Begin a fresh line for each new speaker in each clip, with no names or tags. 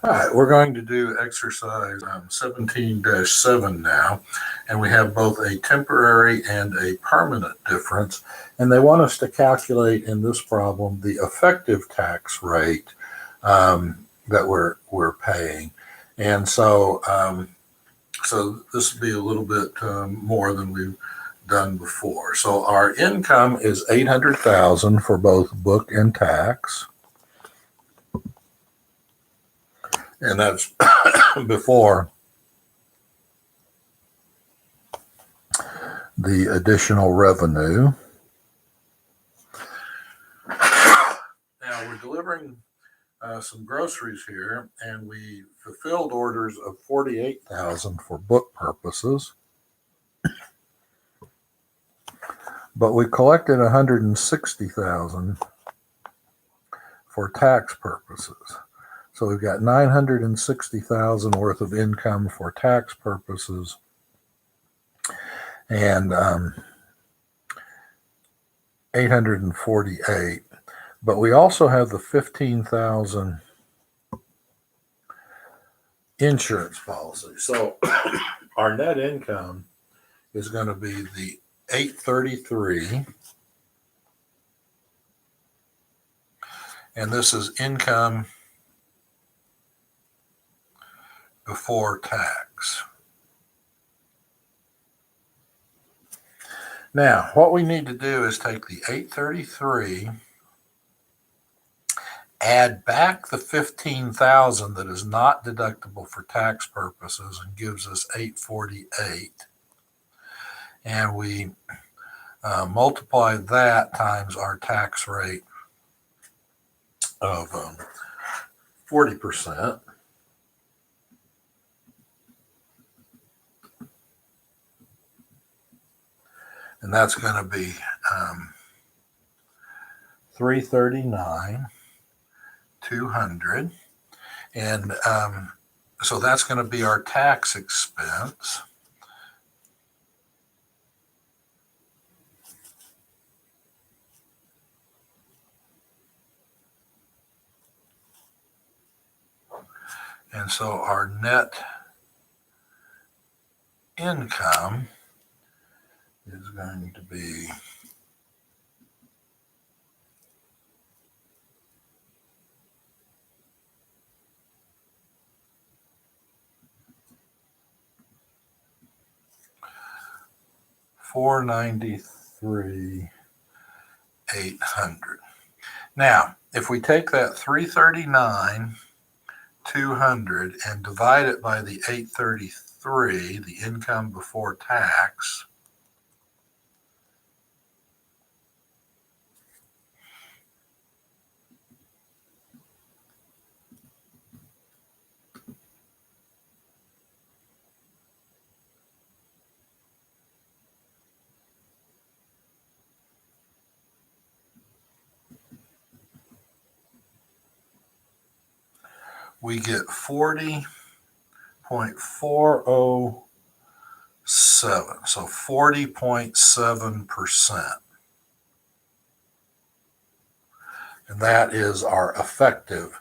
All right, we're going to do exercise 17-7 now, and we have both a temporary and a permanent difference. And they want us to calculate in this problem the effective tax rate that we're paying. And so this will be a little bit more than we've done before. So our income is 800,000 for both book and tax. And that's before the additional revenue. Now we're delivering some groceries here, and we fulfilled orders of 48,000 for book purposes, but we collected 160,000 for tax purposes. So we've got 960,000 worth of income for tax purposes, and 848. But we also have the 15,000 insurance policy. So our net income is going to be the 833, and this is income before tax. Now, what we need to do is take the 833, add back the 15,000 that is not deductible for tax purposes, and gives us 848. And we multiply that times our tax rate of 40%. And that's going to be 339, 200. And so that's going to be our tax expense. And so our net income is going to be $493,800. Now, if we take that 339,200 and divide it by the 833, the income before tax, we get 40.407, so 40.7%. And that is our effective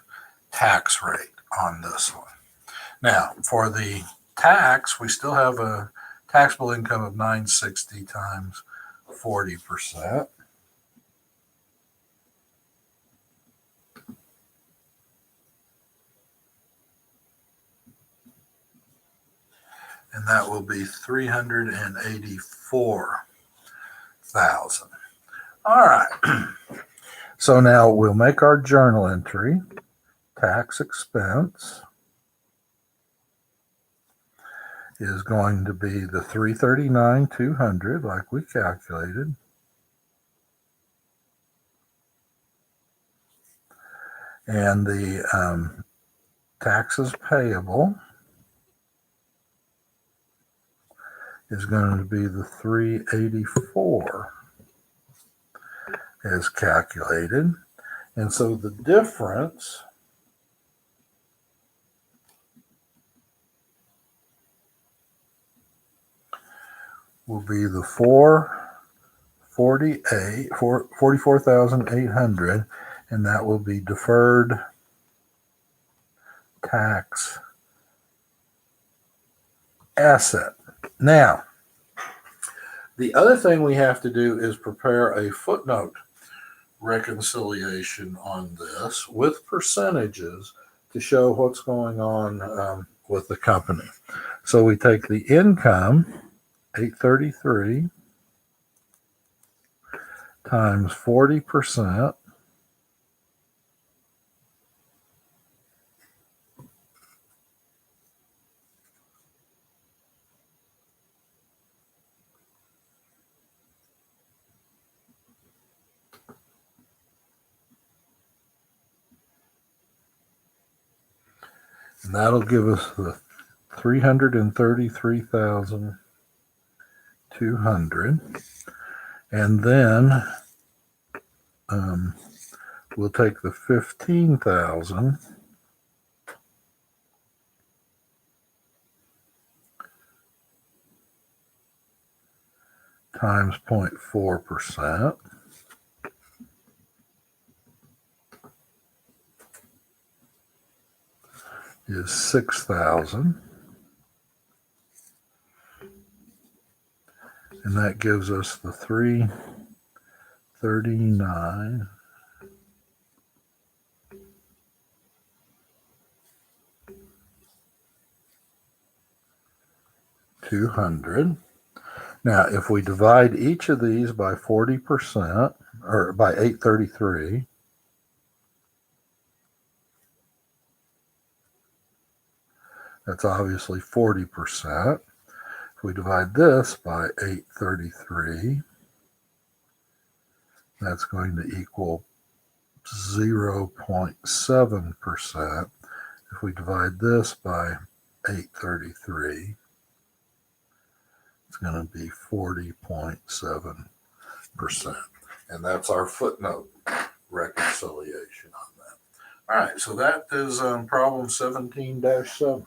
tax rate on this one. Now, for the tax, we still have a taxable income of 960 times 40%. And that will be 384,000. All right. So now we'll make our journal entry. Tax expense is going to be the 339,200 like we calculated. And the taxes payable is going to be the 384 as calculated. And so the difference will be the 44,800, and that will be deferred tax asset. Now, the other thing we have to do is prepare a footnote reconciliation on this with percentages to show what's going on with the company. So we take the income, 833, times 40%. And that'll give us the 333,200. And then we'll take the 15,000 times 0.4%. Is 6,000. And that gives us the 339. $200. Now, if we divide each of these by 40%, or by 833, that's obviously 40%. If we divide this by 833, that's going to equal 0.7%. If we divide this by 833, it's going to be 40.7%. And that's our footnote reconciliation on that. All right, so that is problem 17-7.